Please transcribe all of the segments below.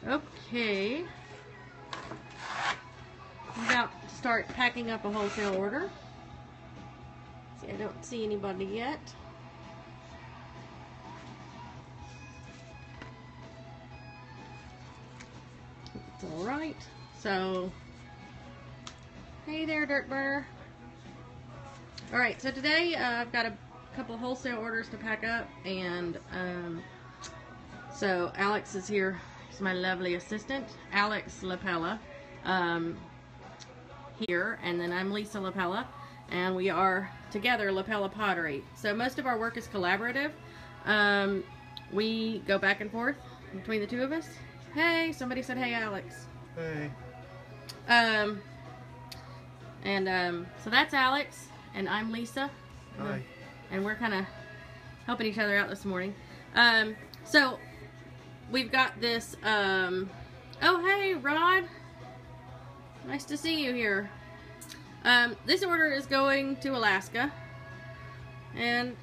Okay. I'm about to start packing up a wholesale order. See, I don't see anybody yet. It's alright. So, hey there, Dirt Burner. Alright, so today I've got a couple of wholesale orders to pack up, and so Alex is here. He's my lovely assistant, Alex LaPella, here, and then I'm Lisa LaPella, and we are together LaPella Pottery. So most of our work is collaborative. We go back and forth between the two of us. Hey, somebody said hey, Alex. Hey. So that's Alex, and I'm Lisa. Hi. And we're kind of helping each other out this morning. So we've got this, oh hey Rod, nice to see you here. This order is going to Alaska, and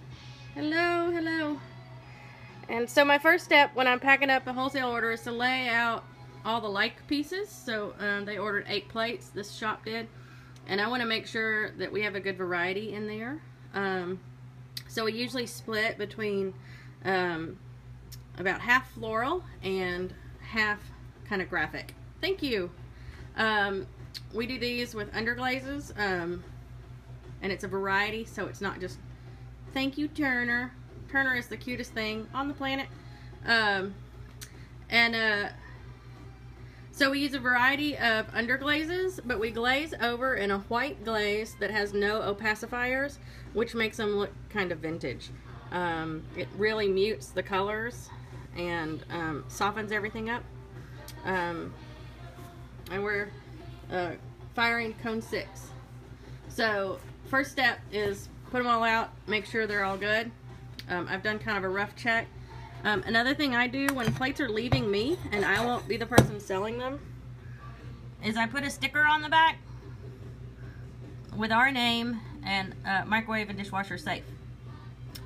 hello. And so my first step when I'm packing up a wholesale order is to lay out all the like pieces. So they ordered 8 plates, this shop did, and I want to make sure that we have a good variety in there. So we usually split between about half floral and half kind of graphic. Thank you. We do these with underglazes, and it's a variety, so it's not just thank you, Turner. Turner is the cutest thing on the planet. So we use a variety of underglazes, but we glaze over in a white glaze that has no opacifiers, which makes them look kind of vintage. It really mutes the colors and softens everything up. And we're firing cone 6. So first step is put them all out, make sure they're all good. I've done kind of a rough check. Another thing I do when plates are leaving me and I won't be the person selling them is I put a sticker on the back with our name and microwave and dishwasher safe.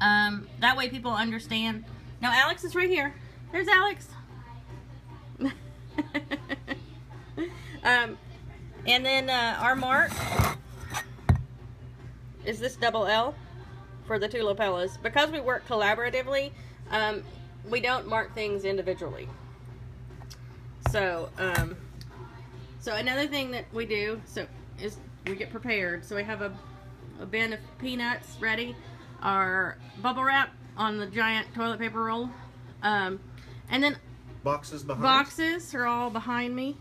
That way people understand. Now Alex is right here. There's Alex. And then our mark is this double L for the 2 lapellas. Because we work collaboratively, we don't mark things individually. So, so another thing that we do is we get prepared. So we have a bin of peanuts ready, our bubble wrap on the giant toilet paper roll, and then Boxes behind. Boxes are all behind me,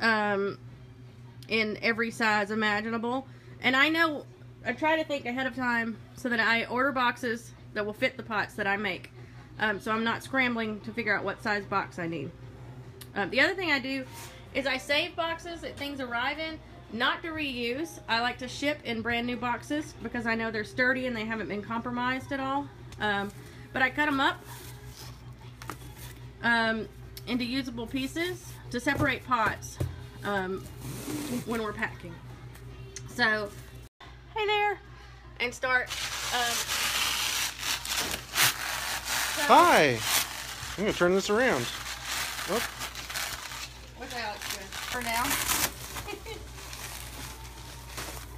in every size imaginable. And I try to think ahead of time so that I order boxes that will fit the pots that I make. So I'm not scrambling to figure out what size box I need. The other thing I do is I save boxes that things arrive in, not to reuse. I like to ship in brand new boxes because I know they're sturdy and they haven't been compromised at all. But I cut them up into usable pieces to separate pots when we're packing. So, hey there, and start. Hi. I'm gonna turn this around. Oh. What's Alex doing for now?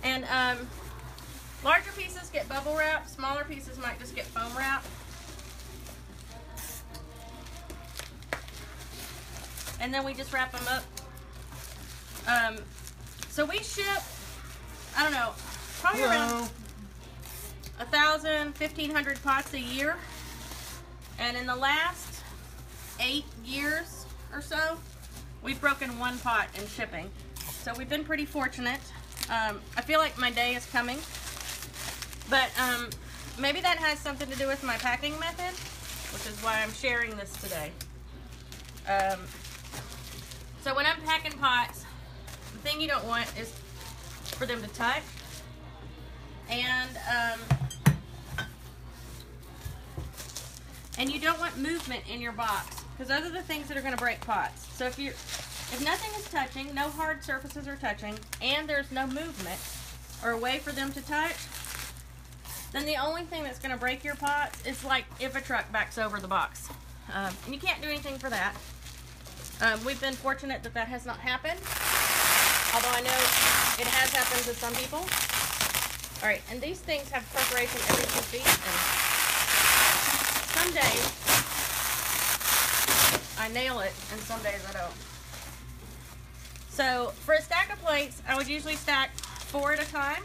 And larger pieces get bubble wrap. Smaller pieces might just get foam wrap. And then we just wrap them up. So we ship, I don't know, probably around 1,000, 1,500 pots a year. And in the last 8 years or so, we've broken 1 pot in shipping. So we've been pretty fortunate. I feel like my day is coming. But maybe that has something to do with my packing method, which is why I'm sharing this today. So when I'm packing pots, the thing you don't want is for them to touch. And you don't want movement in your box, because those are the things that are going to break pots. So if nothing is touching, no hard surfaces are touching, and there's no movement or a way for them to touch, then the only thing that's going to break your pots is like if a truck backs over the box. And you can't do anything for that. We've been fortunate that that has not happened, although I know it has happened to some people. All right, and these things have perforation every 2 feet, and some days I nail it, and some days I don't. So for a stack of plates, I would usually stack 4 at a time.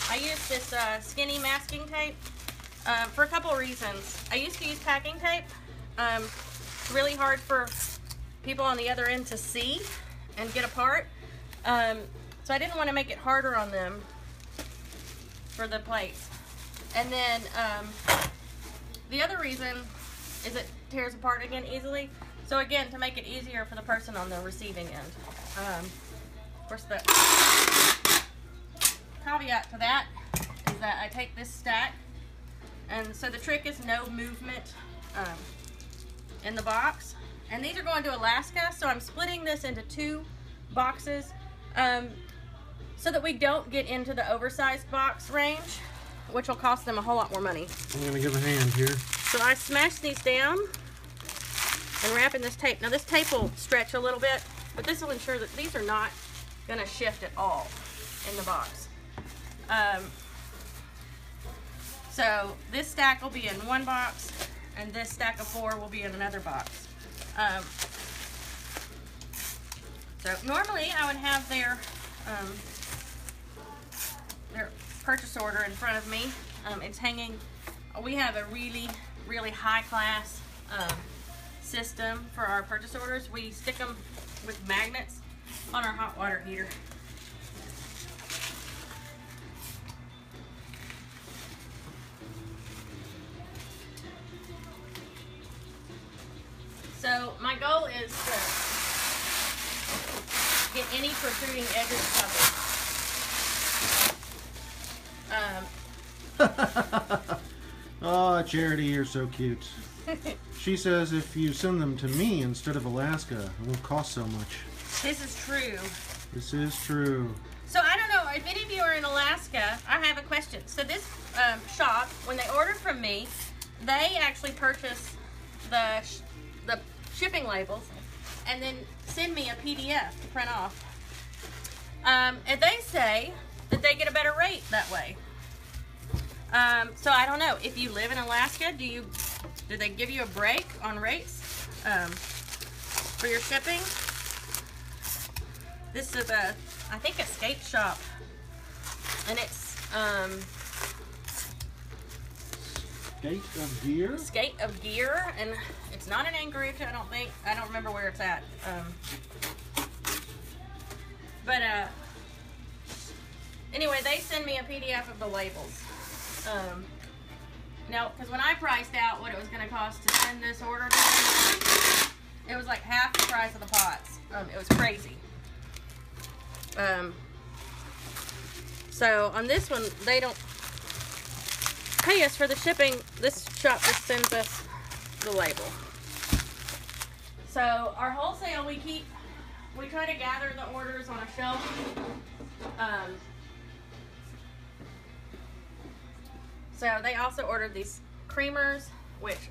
I use this skinny masking tape for a couple of reasons. I used to use packing tape. It's really hard for people on the other end to see and get apart. So I didn't want to make it harder on them for the plates. And then the other reason is it tears apart again easily. So again, to make it easier for the person on the receiving end. Of course, the caveat to that is that I take this stack, and so the trick is no movement in the box. And these are going to Alaska, so I'm splitting this into 2 boxes so that we don't get into the oversized box range, which will cost them a whole lot more money. I'm gonna give a hand here. So I smash these down and wrap in this tape. Now this tape will stretch a little bit, but this will ensure that these are not gonna shift at all in the box. So this stack will be in one box, and this stack of 4 will be in another box. So normally I would have their purchase order in front of me. It's hanging. We have a really high class system for our purchase orders. We stick them with magnets on our hot water heater. So my goal is to get any protruding edges covered. Oh, Charity, you're so cute. She says if you send them to me instead of Alaska, it won't cost so much. This is true. This is true. So I don't know, if any of you are in Alaska, I have a question. So this shop, when they order from me, they actually purchase the shipping labels and then send me a PDF to print off. And they say that they get a better rate that way. So I don't know, if you live in Alaska, do they give you a break on rates for your shipping? This is I think a skate shop, and it's Skate of Gear, and it's not in Anchorage, I don't think. I don't remember where it's at. But anyway, they send me a PDF of the labels. Now, because when I priced out what it was going to cost to send this order to them, it was like half the price of the pots. It was crazy. So on this one, they don't pay us for the shipping. This shop just sends us the label. So our wholesale, we try to gather the orders on a shelf. So they also ordered these creamers, which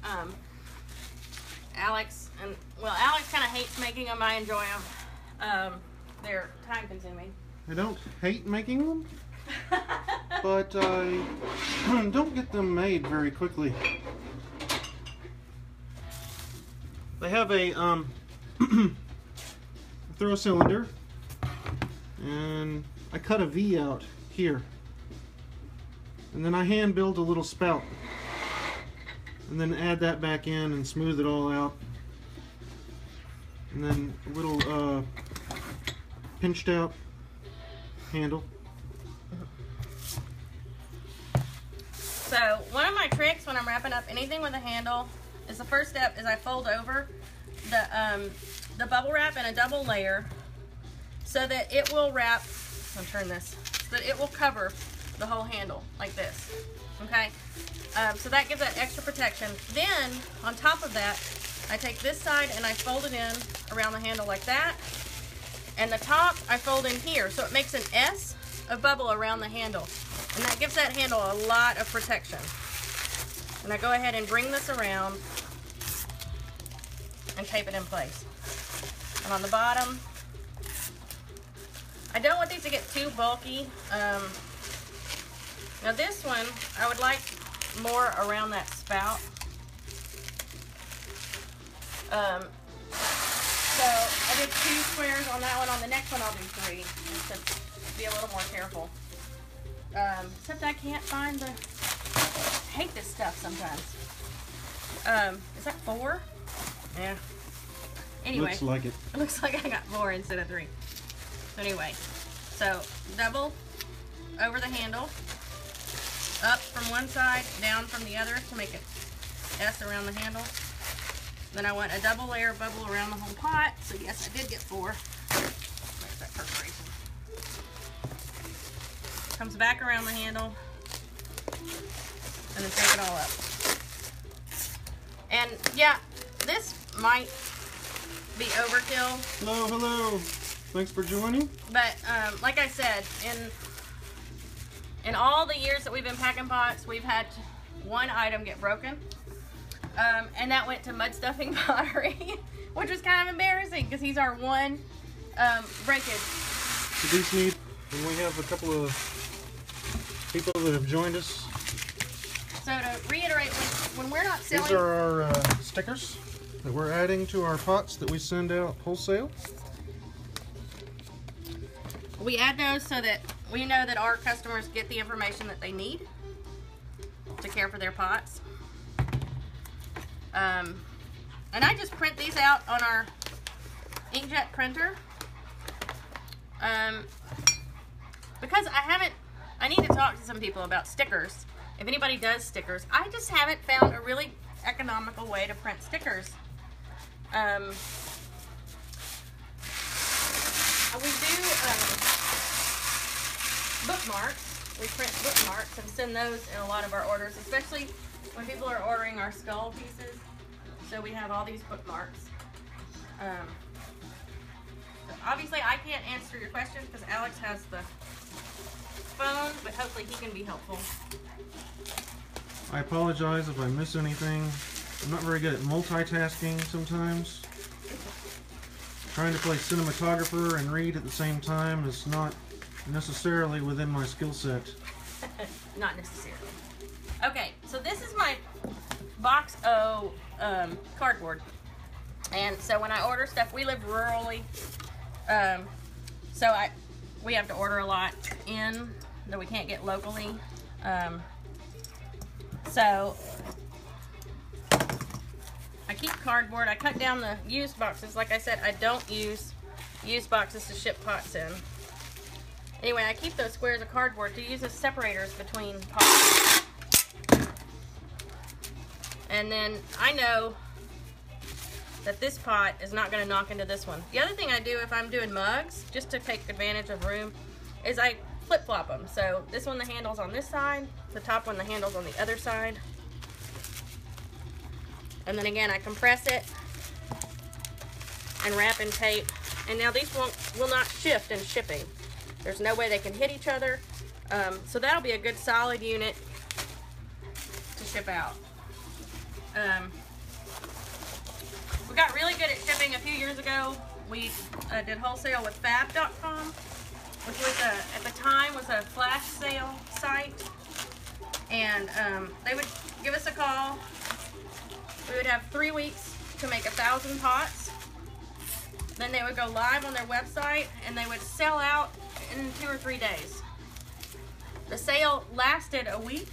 Alex kind of hates making them. I enjoy them. They're time consuming. I don't hate making them, but I don't get them made very quickly. They have a throw cylinder, and I cut a V out here, and then I hand build a little spout, and then add that back in and smooth it all out, and then a little pinched out handle. So one of my tricks when I'm wrapping up anything with a handle is the first step is I fold over the bubble wrap in a double layer so that it will wrap, I'll turn this, so that it will cover the whole handle like this, okay? So that gives that extra protection. Then on top of that, I take this side and I fold it in around the handle like that, and the top I fold in here, so it makes an S of bubble around the handle, and that gives that handle a lot of protection. And I go ahead and bring this around and tape it in place. And on the bottom, I don't want these to get too bulky. Now this one, I would like more around that spout. So I did 2 squares on that one. On the next one, I'll do 3, just to be a little more careful. Except I can't find the, I hate this stuff sometimes. Is that 4? Yeah. Anyway. Looks like it. It looks like I got 4 instead of 3. So anyway, so double over the handle, up from one side, down from the other to make an S around the handle. Then I want a double layer bubble around the whole pot. So yes, I did get 4. There's that perforation. Comes back around the handle, and then take it all up. And yeah, this might be overkill. Hello, hello. Thanks for joining. But like I said, in all the years that we've been packing pots, we've had one item get broken. And that went to mud stuffing pottery, which was kind of embarrassing because he's our one breakage. So these need, and we have a couple of people that have joined us. So to reiterate, when we're not selling... These are our stickers that we're adding to our pots that we send out wholesale. We add those so that we know that our customers get the information that they need to care for their pots. And I just print these out on our inkjet printer because I need to talk to some people about stickers. If anybody does stickers, I just haven't found a really economical way to print stickers. We do bookmarks. We print bookmarks and send those in a lot of our orders, especially when people are ordering our skull pieces. So we have all these bookmarks. So obviously I can't answer your questions because Alex has the phone, but hopefully he can be helpful. I apologize if I miss anything. I'm not very good at multitasking sometimes. Trying to play cinematographer and read at the same time is not necessarily within my skill set. Not necessarily. Okay, so this is my Box O cardboard. And so when I order stuff, we live rurally. So we have to order a lot in that we can't get locally. So I keep cardboard. I cut down the used boxes. Like I said, I don't use used boxes to ship pots in. Anyway, I keep those squares of cardboard to use as separators between pots. And then I know that this pot is not going to knock into this one. The other thing I do if I'm doing mugs, just to take advantage of room, is I flip-flop them. So this one, the handle's on this side. The top one, the handle's on the other side. And then again, I compress it and wrap in tape. And now these will not shift in shipping. There's no way they can hit each other. So that'll be a good solid unit to ship out. We got really good at shipping a few years ago. We did wholesale with fab.com, which was at the time was a flash sale site. And they would give us a call. We would have 3 weeks to make 1,000 pots. Then they would go live on their website and they would sell out in 2 or 3 days. The sale lasted a week.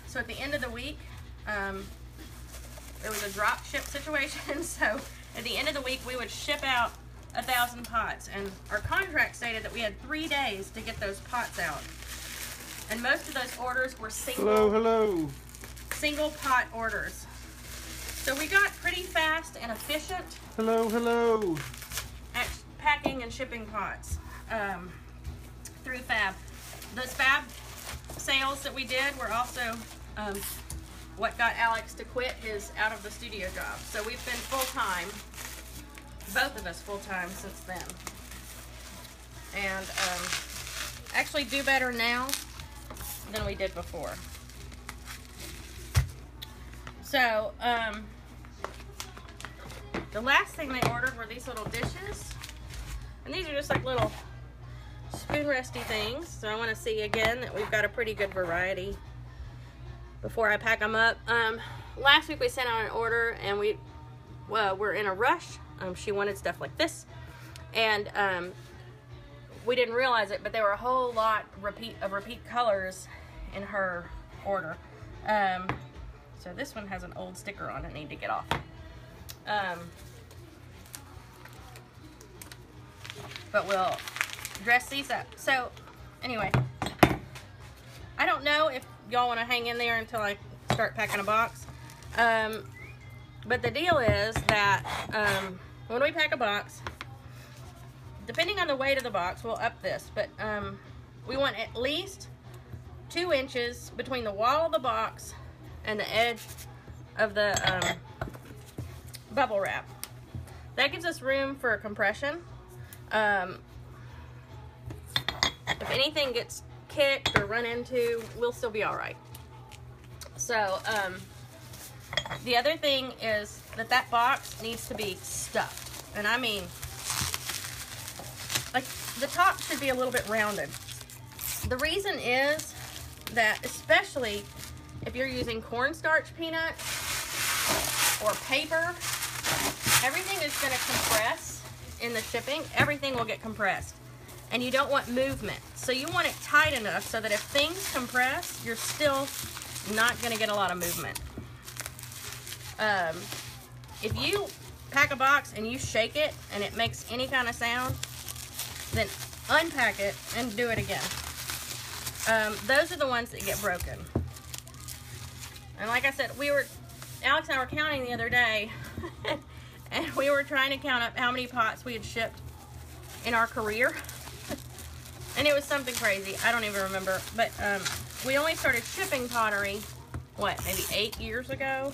So at the end of the week, there was a drop ship situation. So at the end of the week, we would ship out 1,000 pots. And our contract stated that we had 3 days to get those pots out. And most of those orders were single pot orders. So we got pretty fast and efficient at packing and shipping pots through Fab. Those Fab sales that we did were also what got Alex to quit his out of the studio job. So we've been full-time, both of us full-time since then. And actually do better now than we did before. the last thing they ordered were these little dishes. And these are just like little spoon resty things. So I want to see again that we've got a pretty good variety before I pack them up. Last week we sent out an order and we're in a rush. She wanted stuff like this. And we didn't realize it, but there were a whole lot of repeat colors in her order. So this one has an old sticker on it I need to get off. But we'll dress these up. So anyway, I don't know if y'all want to hang in there until I start packing a box. But the deal is that when we pack a box, depending on the weight of the box, we'll up this. But we want at least 2 inches between the wall of the box and the edge of the bubble wrap. That gives us room for compression. If anything gets kicked or run into, we'll still be all right. So the other thing is that box needs to be stuffed, and I mean, like, the top should be a little bit rounded. The reason is that, especially if you're using cornstarch peanuts or paper, everything is going to compress in the shipping. Everything will get compressed, and you don't want movement. So you want it tight enough so that if things compress, you're still not going to get a lot of movement. If you pack a box and you shake it and it makes any kind of sound, then unpack it and do it again. Those are the ones that get broken. And like I said, Alex and I were counting the other day, and we were trying to count up how many pots we had shipped in our career. And it was something crazy. I don't even remember. But we only started shipping pottery, what, maybe 8 years ago?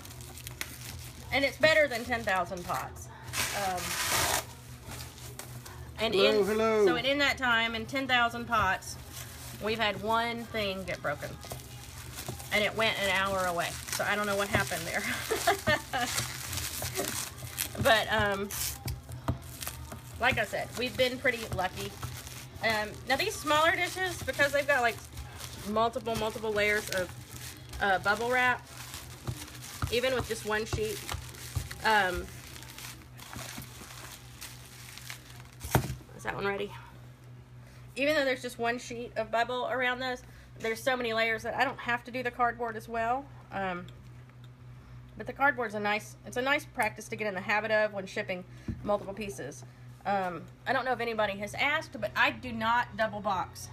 And it's better than 10,000 pots. Hello. So in that time, in 10,000 pots, we've had one thing get broken. And it went an hour away. So I don't know what happened there. But, like I said, we've been pretty lucky. Now these smaller dishes, because they've got like multiple layers of bubble wrap, even with just one sheet, is that one ready? Even though there's just one sheet of bubble around those, there's so many layers that I don't have to do the cardboard as well. But the cardboard's a nice practice to get in the habit of when shipping multiple pieces. I don't know if anybody has asked, but I do not double box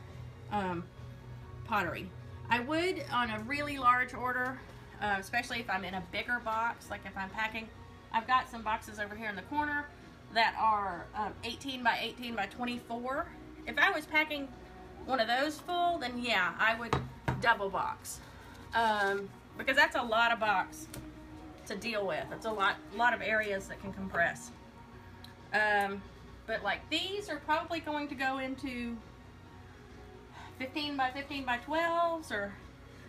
pottery. I would on a really large order, especially if I'm in a bigger box, like if I'm packing. I've got some boxes over here in the corner that are 18 by 18 by 24. If I was packing one of those full, then yeah, I would double box. Because that's a lot of box to deal with. It's a lot of areas that can compress. But like these are probably going to go into 15 by 15 by 12s, or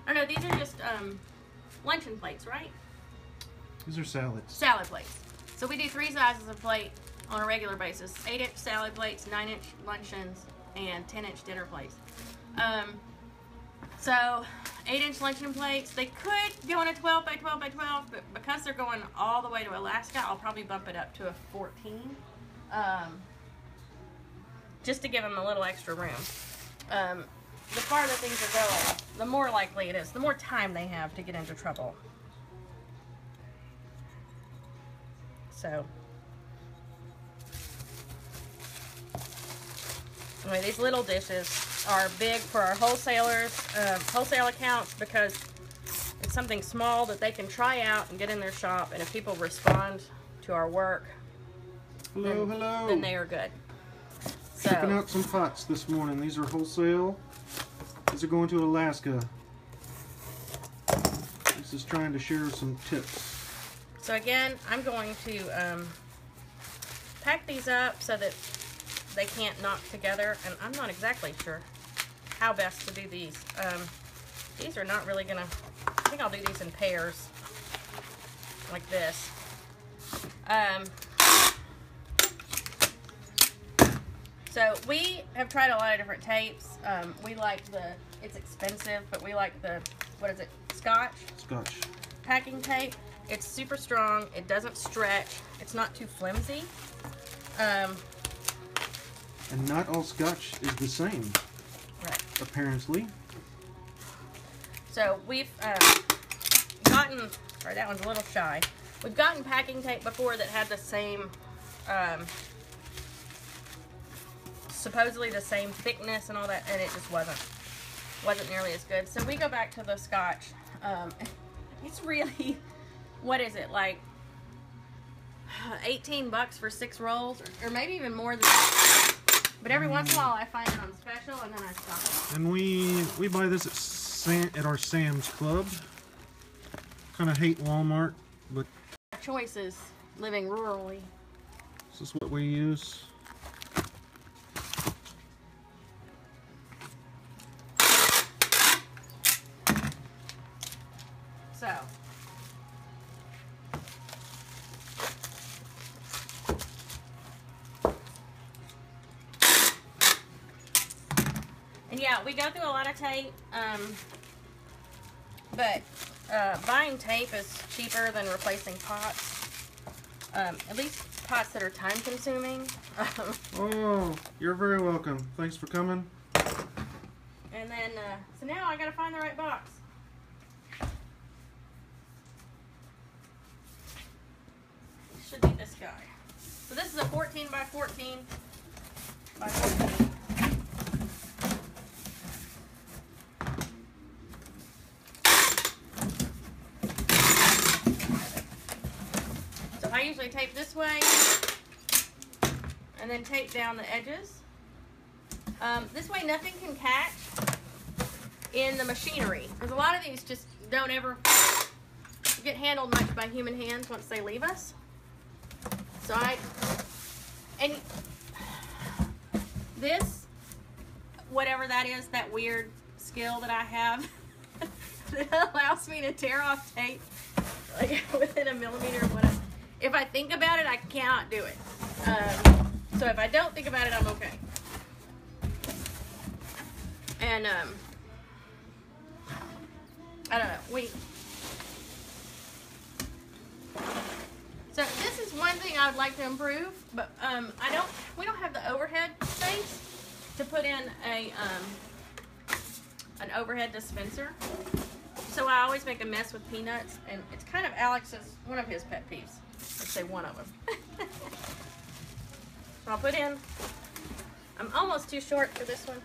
I don't know, these are just luncheon plates, right? These are salads. Salad plates. So we do 3 sizes of plate on a regular basis. 8-inch salad plates, 9-inch luncheons, and 10-inch dinner plates. So 8-inch luncheon plates, they could go in a 12 by 12 by 12, but because they're going all the way to Alaska, I'll probably bump it up to a 14. Just to give them a little extra room. The farther things are going, the more likely it is, the more time they have to get into trouble. So, anyway, these little dishes are big for our wholesalers, wholesale accounts, because it's something small that they can try out and get in their shop, and if people respond to our work, then they are good. So, checking out some pots this morning. These are wholesale. These are going to Alaska. This is trying to share some tips. So again, I'm going to pack these up so that they can't knock together, and I'm not exactly sure how best to do these. These are not really gonna, I think I'll do these in pairs, like this. So we have tried a lot of different tapes. We like it's expensive, but we like the, what is it, Scotch? Scotch. Packing tape. It's super strong. It doesn't stretch. It's not too flimsy. And not all Scotch is the same. Right. Apparently. So we've gotten, sorry, that one's a little shy. We've gotten packing tape before that had the same, supposedly the same thickness and all that, and it just wasn't nearly as good. So we go back to the Scotch. It's really, what is it, like 18 bucks for 6 rolls, or maybe even more than that. But every once in a while I find it on special and then I stop it. And we buy this at our Sam's Club. Kind of hate Walmart, but Choices living rurally. this is what we use. So, and yeah, we go through a lot of tape, but buying tape is cheaper than replacing pots, at least pots that are time consuming. Oh, you're very welcome. Thanks for coming. And then, so now I gotta find the right box. Should be this guy. So this is a 14 by 14 by 14. So I usually tape this way and then tape down the edges. This way nothing can catch in the machinery, because a lot of these just don't ever get handled much by human hands once they leave us. So and this, whatever that is, that weird skill that I have that allows me to tear off tape like within a millimeter of what if I think about it, I cannot do it. So if I don't think about it, I'm okay. And I don't know. So this is one thing I would like to improve, but we don't have the overhead space to put in an overhead dispenser. So I always make a mess with peanuts, and it's kind of one of his pet peeves. Let's say one of them. So I'll put in, I'm almost too short for this one.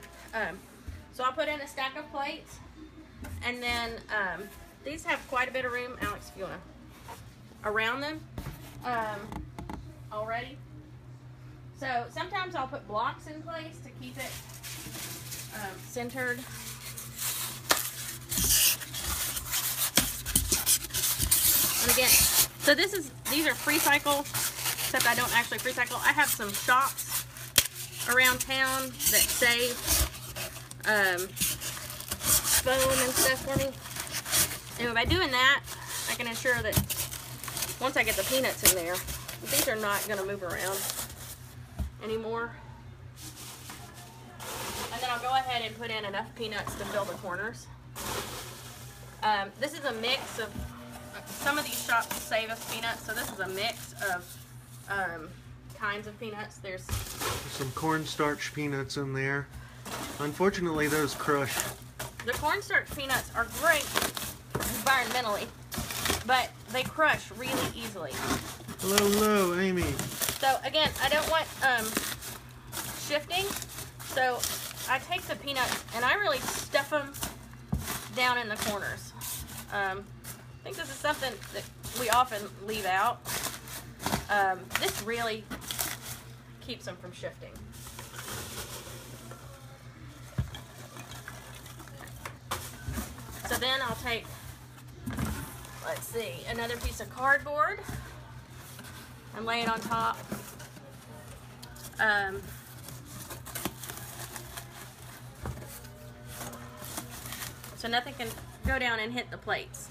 So I'll put in a stack of plates, and then these have quite a bit of room, Alex, if you want to, around them already. So sometimes I'll put blocks in place to keep it centered. And again, so these are free cycle, except I don't actually free cycle. I have some shops around town that save foam and stuff for me. And by doing that, I can ensure that once I get the peanuts in there, these are not going to move around anymore. And then I'll go ahead and put in enough peanuts to fill the corners. This is a mix of, some of these shops save us peanuts, so this is a mix of kinds of peanuts. There's some cornstarch peanuts in there. Unfortunately, those crush. The cornstarch peanuts are great environmentally, but they crush really easily. Hello, Amy. So again, I don't want shifting, so I take the peanuts and I really stuff them down in the corners. I think this is something that we often leave out. This really keeps them from shifting. So then I'll take, let's see, another piece of cardboard and lay it on top. So nothing can go down and hit the plates.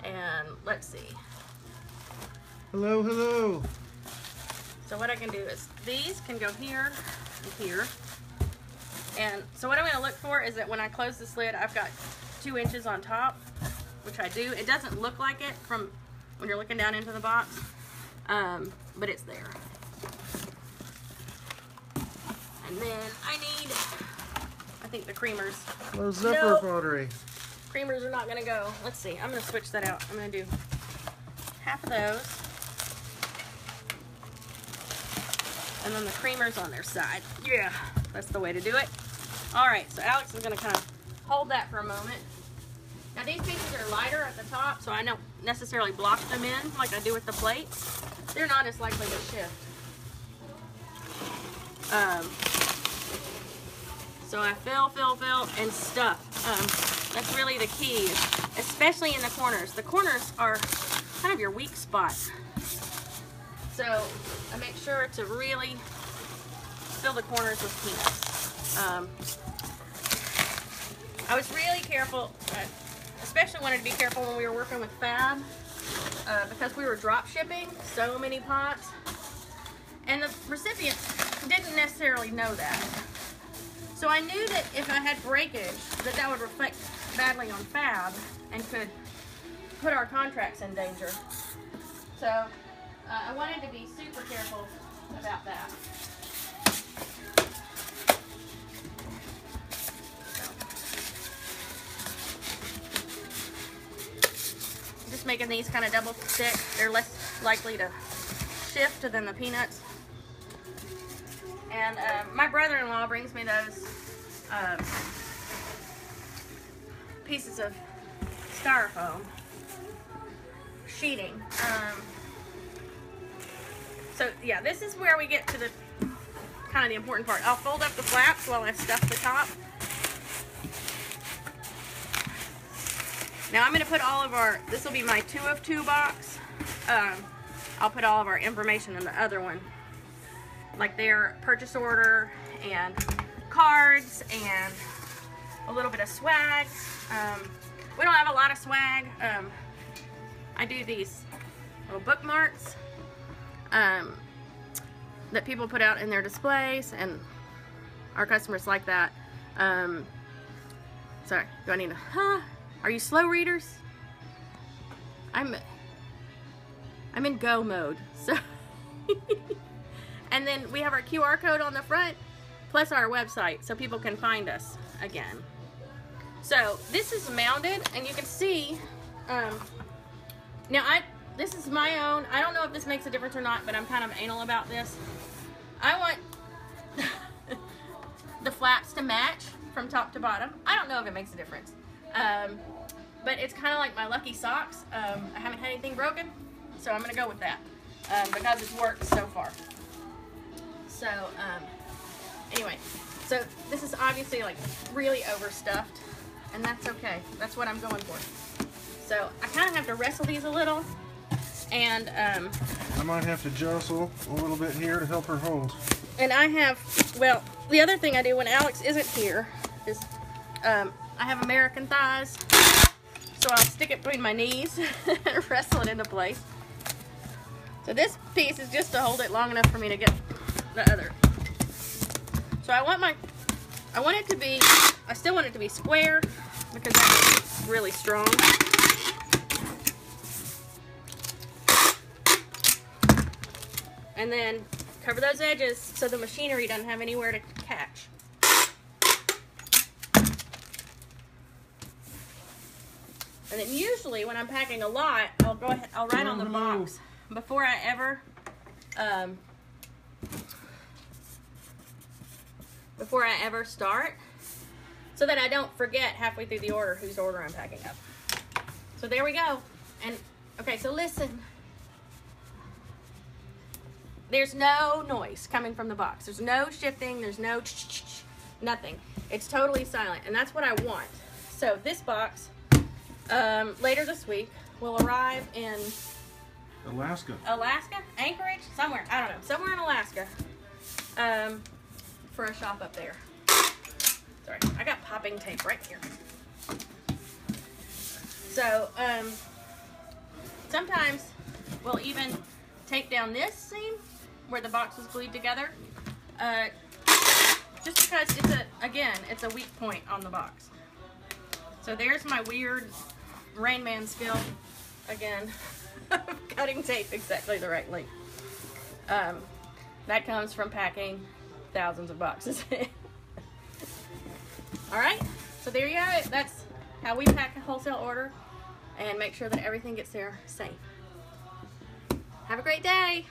And let's see. Hello. So what I can do is these can go here. here. And so what I'm going to look for is that when I close this lid, I've got 2 inches on top, which I do. It doesn't look like it from when you're looking down into the box, but it's there. And then I need, I think the creamers. Low zipper pottery. Creamers are not going to go. Let's see. I'm going to switch that out. I'm going to do half of those. And then the creamers on their side. Yeah, that's the way to do it. All right, so Alex is going to kind of hold that for a moment. Now these pieces are lighter at the top, so I don't necessarily block them in like I do with the plates. They're not as likely to shift. So I fill, and stuff. That's really the key, especially in the corners. The corners are kind of your weak spot. So I make sure to really fill the corners with peanuts. I was really careful, especially wanted to be careful when we were working with Fab, because we were drop shipping so many pots, and the recipients didn't necessarily know that. So I knew that if I had breakage, that would reflect badly on Fab and could put our contracts in danger. So I wanted to be super careful about that. Just making these kind of double thick. They're less likely to shift than the peanuts. And my brother-in-law brings me those pieces of styrofoam sheeting. So yeah, this is where we get to the kind of the important part. I'll fold up the flaps while I stuff the top. Now I'm going to put all of our, this will be my 2 of 2 box. I'll put all of our information in the other one, like their purchase order and cards and a little bit of swag. We don't have a lot of swag. I do these little bookmarks that people put out in their displays, and our customers like that. Sorry, do I need to, are you slow readers? I'm in go mode, so. And then we have our QR code on the front, plus our website, so people can find us again. So this is mounted, and you can see, now this is my own, I don't know if this makes a difference or not, but I'm kind of anal about this. I want the flaps to match from top to bottom. I don't know if it makes a difference. But it's kind of like my lucky socks. I haven't had anything broken, so I'm gonna go with that because it's worked so far. So anyway, so this is obviously like really overstuffed, and that's okay. That's what I'm going for. So I kind of have to wrestle these a little, and I might have to jostle a little bit here to help her hold. And I have, well, the other thing I do when Alex isn't here is I have American thighs, so I'll stick it between my knees and wrestle it into place. So this piece is just to hold it long enough for me to get the other. So I want it to be, I still want it to be square because that's really strong. And then cover those edges so the machinery doesn't have anywhere to catch. And then usually when I'm packing a lot, I'll go ahead, I'll write on the box before I ever start, so that I don't forget halfway through the order whose order I'm packing up. So there we go. And okay, so listen. There's no noise coming from the box. There's no shifting. There's no nothing. It's totally silent, and that's what I want. So this box, later this week, will arrive in Alaska, Anchorage, somewhere. I don't know, somewhere in Alaska, for a shop up there. Sorry, I got popping tape right here. So sometimes we'll even take down this seam where the box was glued together, just because it's a weak point on the box. So there's my weird Rain Man skill again. Cutting tape exactly the right length. That comes from packing thousands of boxes. Alright, so there you have it. That's how we pack a wholesale order and make sure that everything gets there safe. Have a great day.